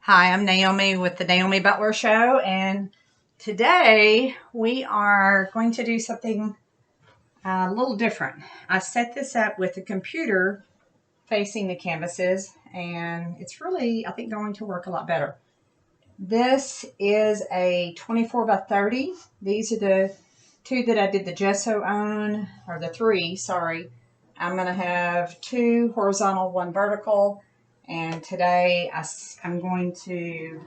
Hi, I'm Naomi with the Naomi Butler Show, and today we are going to do something a little different. I set this up with the computer facing the canvases, and it's really, I think, going to work a lot better. This is a 24 by 30. These are the two that I did the gesso on, or the three, sorry. I'm going to have two horizontal, one vertical. And today I'm going to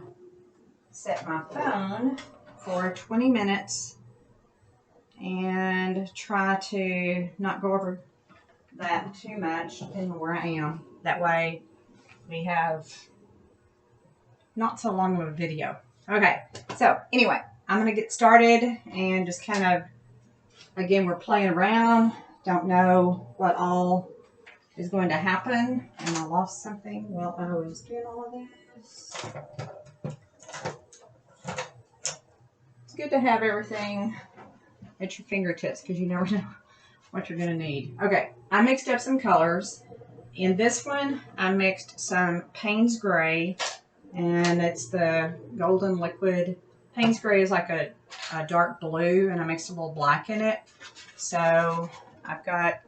set my phone for 20 minutes and try to not go over that too much depending on where I am. That way we have not so long of a video. Okay, so anyway, I'm going to get started and just kind of, again, we're playing around. Don't know what all is going to happen. And I lost something while I was doing all of this. It's good to have everything at your fingertips because you never know what you're going to need. Okay, I mixed up some colors. In this one, I mixed some Payne's Gray, and it's the golden liquid. Payne's Gray is like a dark blue, and I mixed a little black in it. So I've got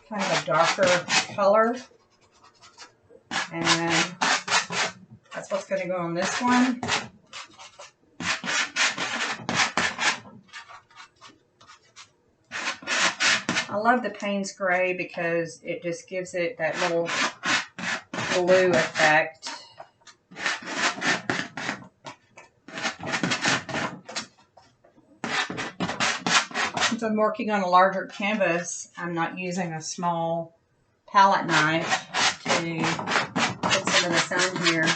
kind of a darker color, and that's what's going to go on this one. I love the Payne's Gray because it just gives it that little blue effect. Since I'm working on a larger canvas, I'm not using a small palette knife to put some of this on here.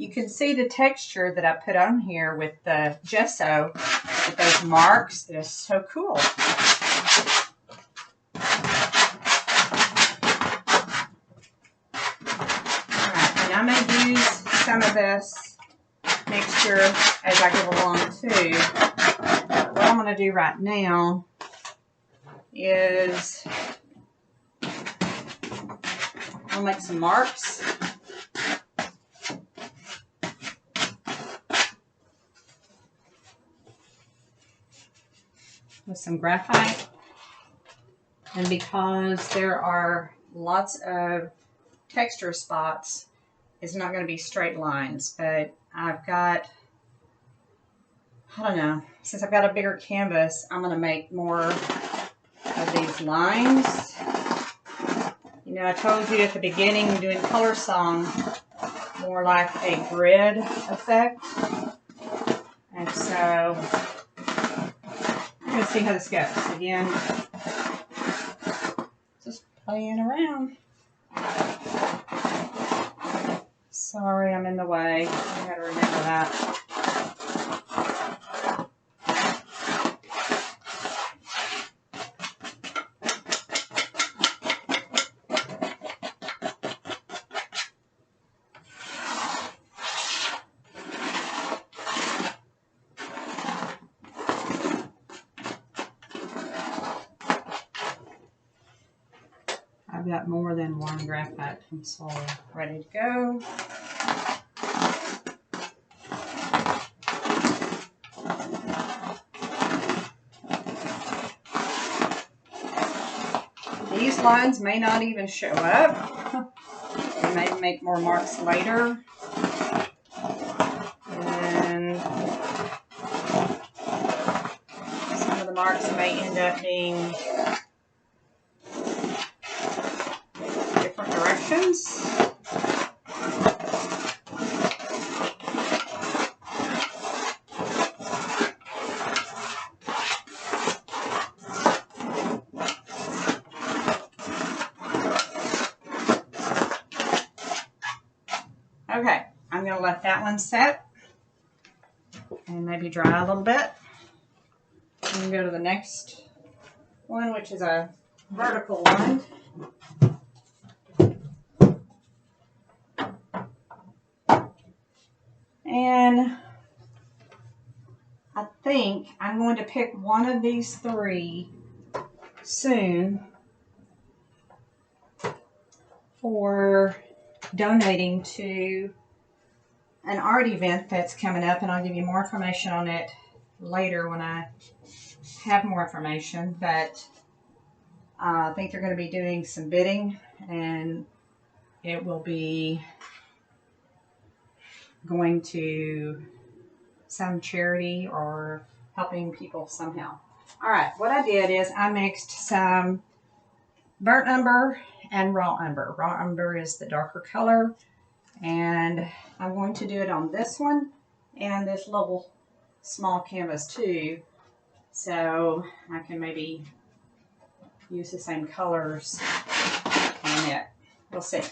You can see the texture that I put on here with the gesso, with those marks. They're so cool. Alright, and I may use some of this mixture as I go along too. What I'm going to do right now is I'll make some marks. With some graphite, and because there are lots of texture spots, it's not going to be straight lines, but I've got, I don't know, since I've got a bigger canvas, I'm going to make more of these lines. You know, I told you at the beginning, doing color song, more like a grid effect, and so let's see how this goes. Again, just playing around. Sorry, I'm in the way. I gotta remember that. I've got more than one graphite pencil ready to go. These lines may not even show up. I may make more marks later. And some of the marks may end up being different directions. Okay, I'm going to let that one set and maybe dry a little bit. And go to the next one, which is a vertical one. And I think I'm going to pick one of these three soon for donating to an art event that's coming up, and I'll give you more information on it later when I have more information. But I think they're going to be doing some bidding, and it will be going to some charity or helping people somehow. All right, what I did is I mixed some burnt umber and raw umber. Raw umber is the darker color, and I'm going to do it on this one and this little small canvas too, so I can maybe use the same colors on it. We'll see.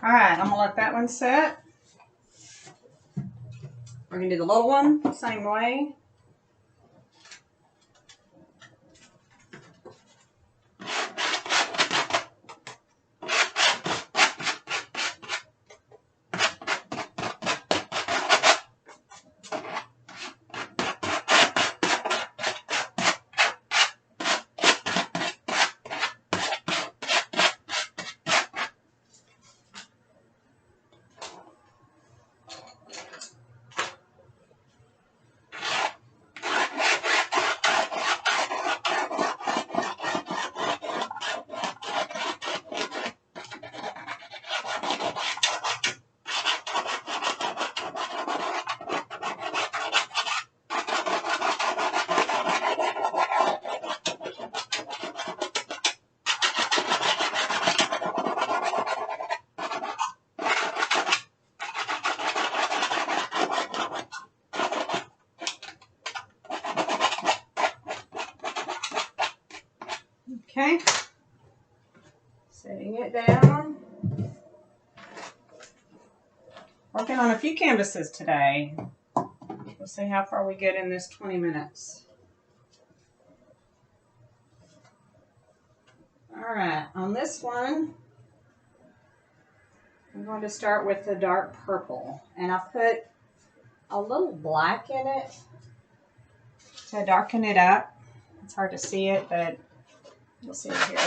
All right, I'm gonna let that one set. We're gonna do the little one same way. Okay, setting it down. Working on a few canvases today. We'll see how far we get in this 20 minutes. All right, on this one, I'm going to start with the dark purple, and I put a little black in it to darken it up. It's hard to see it, but you'll see it here.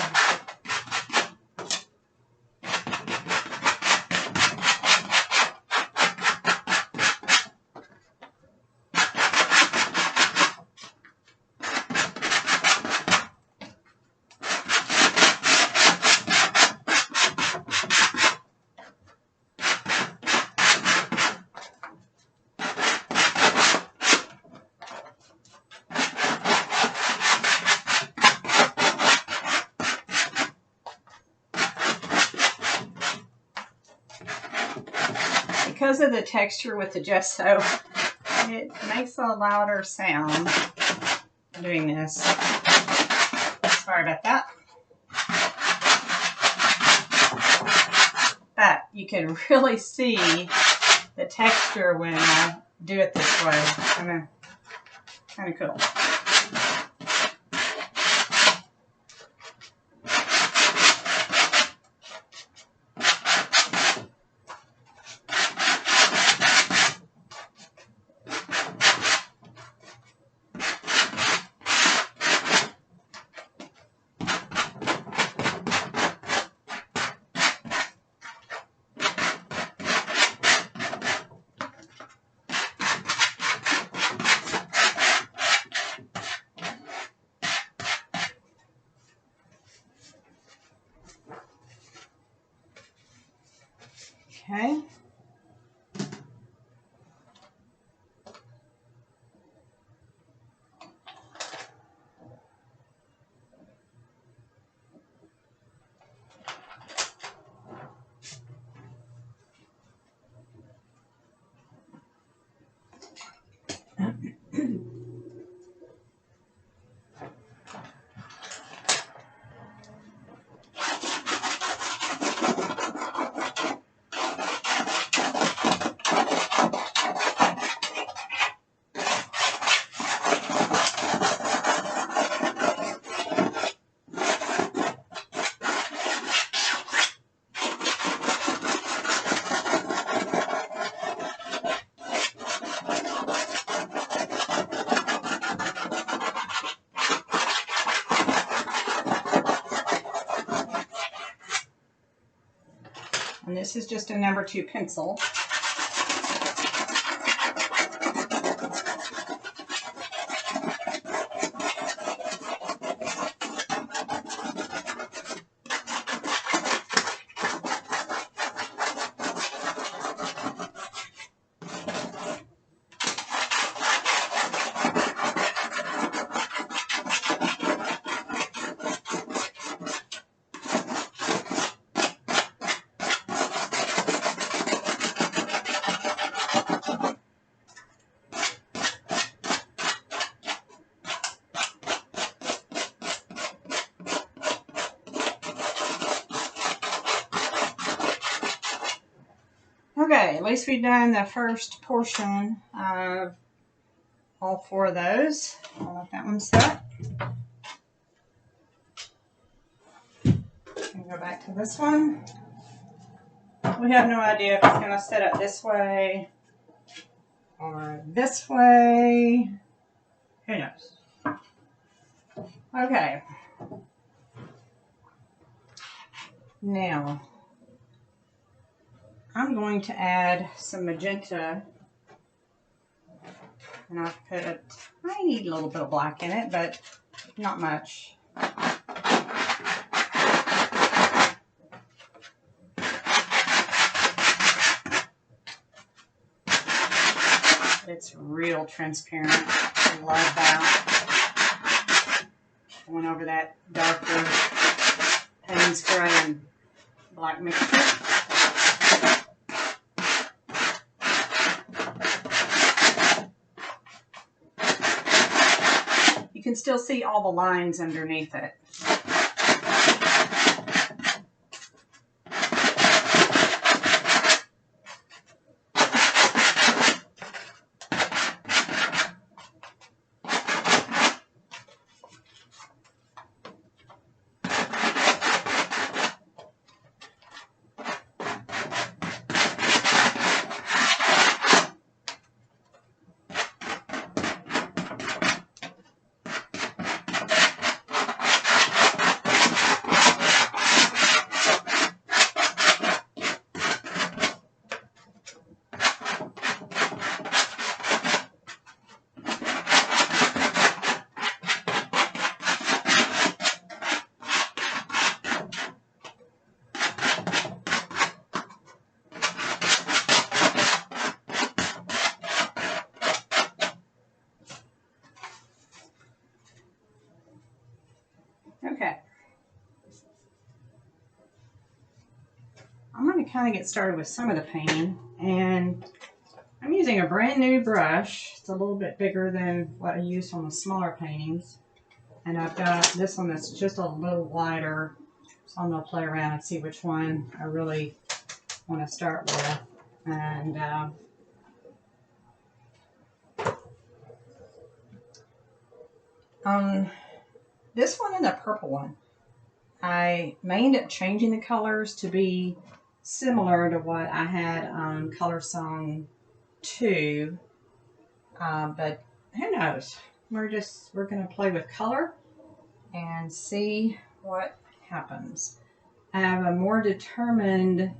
Because of the texture with the gesso, it makes a louder sound doing this. Sorry about that. But you can really see the texture when I do it this way. Kind of cool. Okay. And this is just a number 2 pencil. Okay, at least we've done the first portion of all 4 of those. I'll let that one set. Go back to this one. We have no idea if it's going to set up this way or this way. Who knows? Okay. Now, I'm going to add some magenta, and I've put a tiny little bit of black in it, but not much. It's real transparent. I love that. I went over that darker Payne's Gray and black mixture. You can still see all the lines underneath it. kind of get started with some of the painting. And I'm using a brand new brush. It's a little bit bigger than what I used on the smaller paintings. And I've got this one that's just a little wider. So I'm going to play around and see which one I really want to start with. And on this one and the purple one, I may end up changing the colors to be similar to what I had on Color Song 2. But who knows? We're going to play with color and see what happens. I have a more determined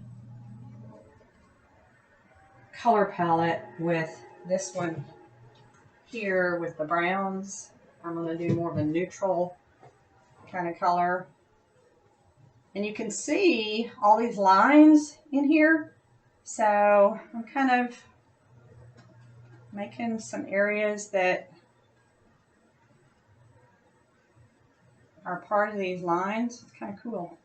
color palette with this one here with the browns. I'm going to do more of a neutral kind of color. And you can see all these lines in here. So I'm kind of making some areas that are part of these lines. It's kind of cool.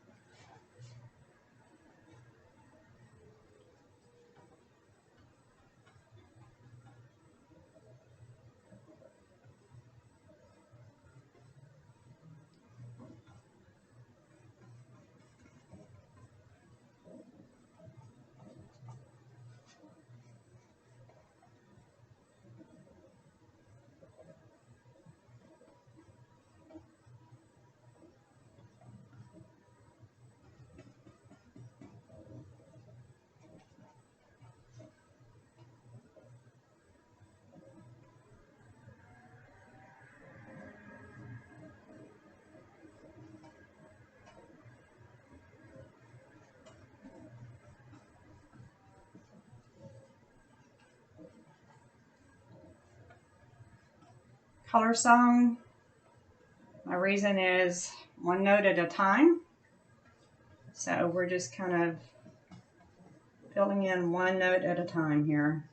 Color Song, my reason is one note at a time. So we're just kind of filling in one note at a time here.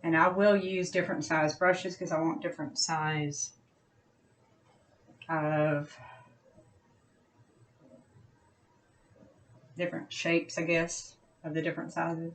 And I will use different size brushes because I want different size of different shapes, I guess, of the different sizes.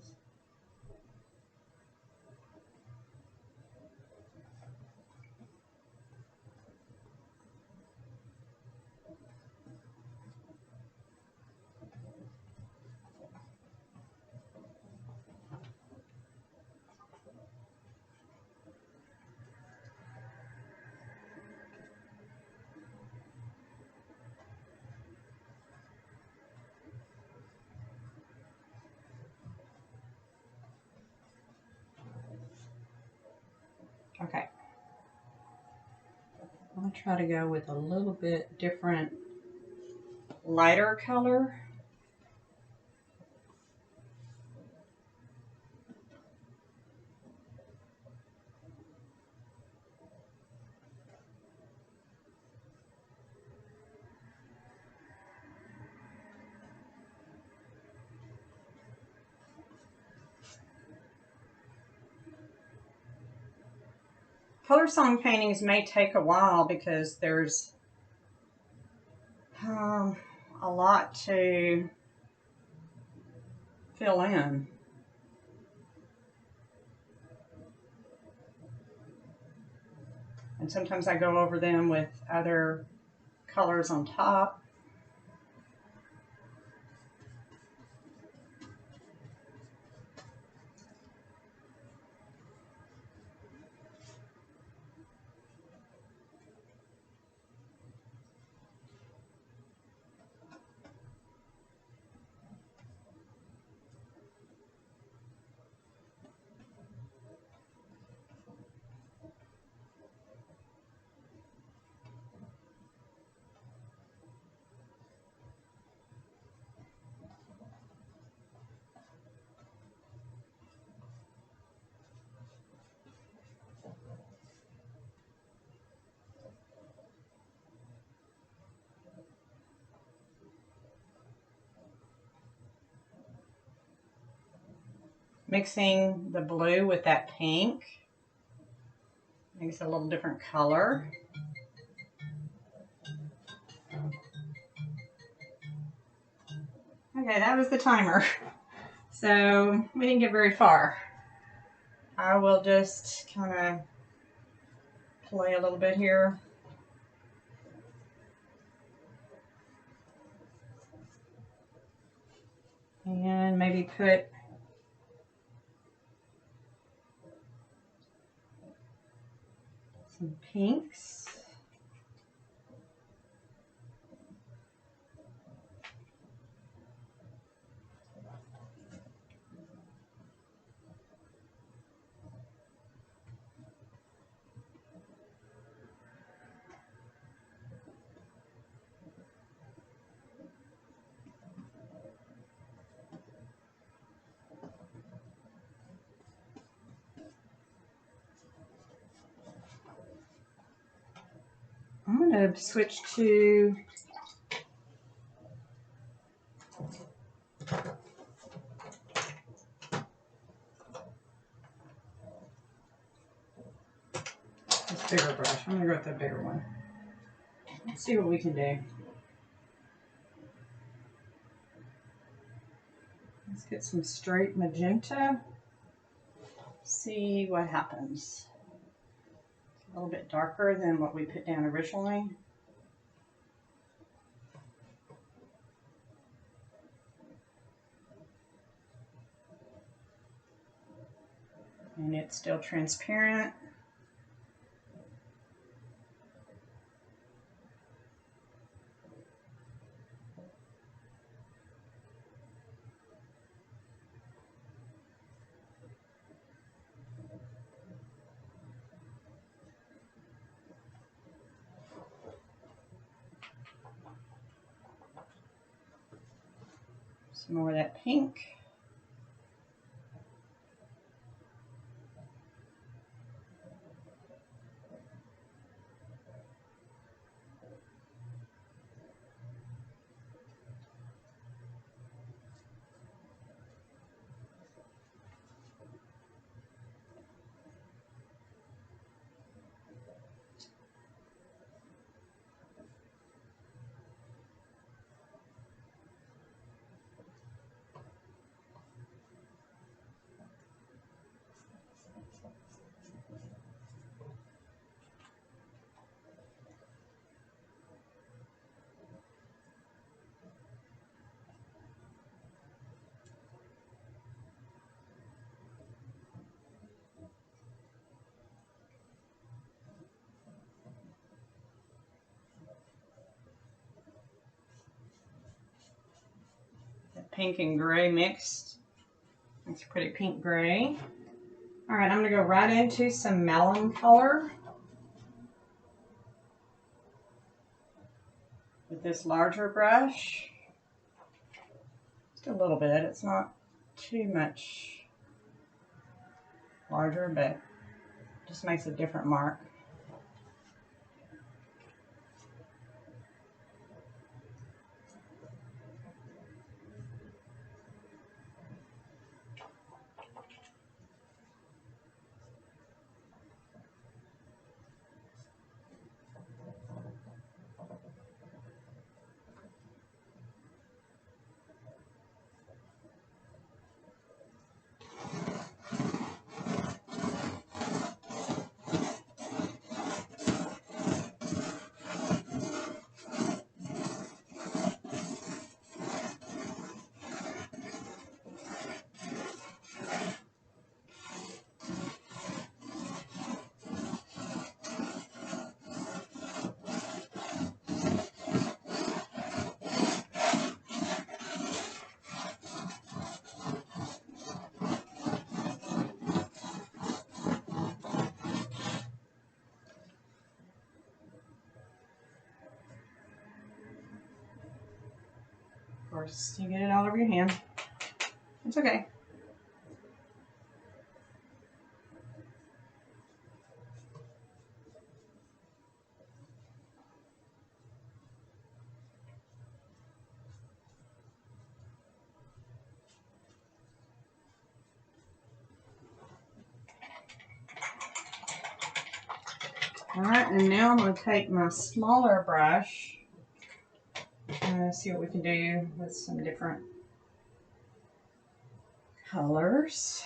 Okay. I'll try to go with a little bit different, lighter color. Color Song paintings may take a while because there's a lot to fill in. And sometimes I go over them with other colors on top. Mixing the blue with that pink makes a little different color. Okay, that was the timer. So we didn't get very far. I will just kind of play a little bit here. And maybe put some pinks. I'm going to switch to this bigger brush. I'm going to go with the bigger one. Let's see what we can do. Let's get some straight magenta. See what happens. It's a little bit darker than what we put down originally. And it's still transparent. Some more of that pink. Pink and gray mixed. It's pretty pink gray. All right, I'm gonna go right into some melon color with this larger brush. Just a little bit, it's not too much larger, but just makes a different mark. Of course, you get it all over your hand. It's okay. All right, and now I'm going to take my smaller brush and see what we can do with some different colors.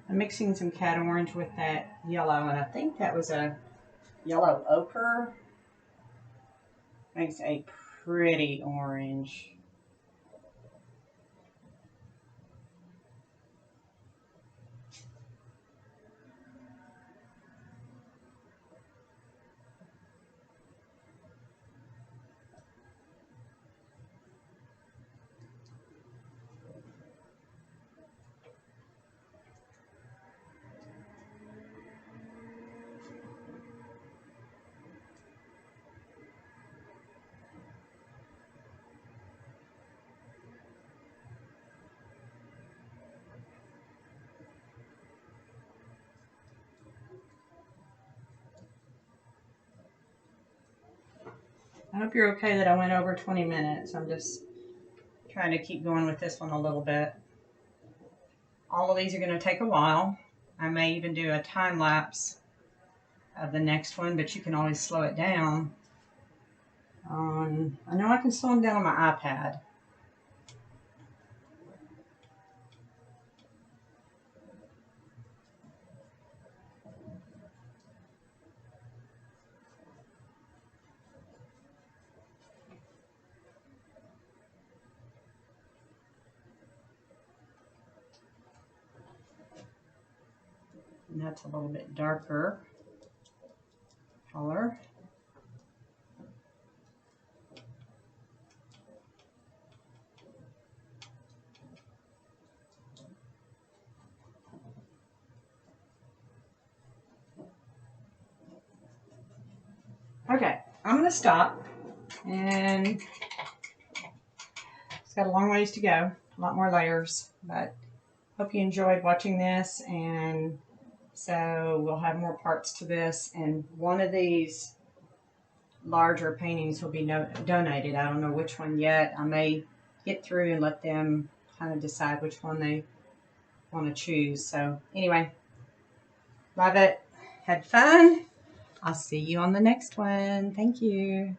I'm mixing some cat orange with that yellow, and I think that was a yellow ochre. Makes a pretty orange. I hope you're okay that I went over 20 minutes. I'm just trying to keep going with this one a little bit. All of these are going to take a while. I may even do a time lapse of the next one, but you can always slow it down. I know I can slow them down on my iPad. And that's a little bit darker color. Okay, I'm going to stop, and it's got a long ways to go, a lot more layers, but hope you enjoyed watching this, and so we'll have more parts to this, and one of these larger paintings will be donated. I don't know which one yet. I may get through and let them kind of decide which one they want to choose. So anyway, love it. Had fun. I'll see you on the next one. Thank you.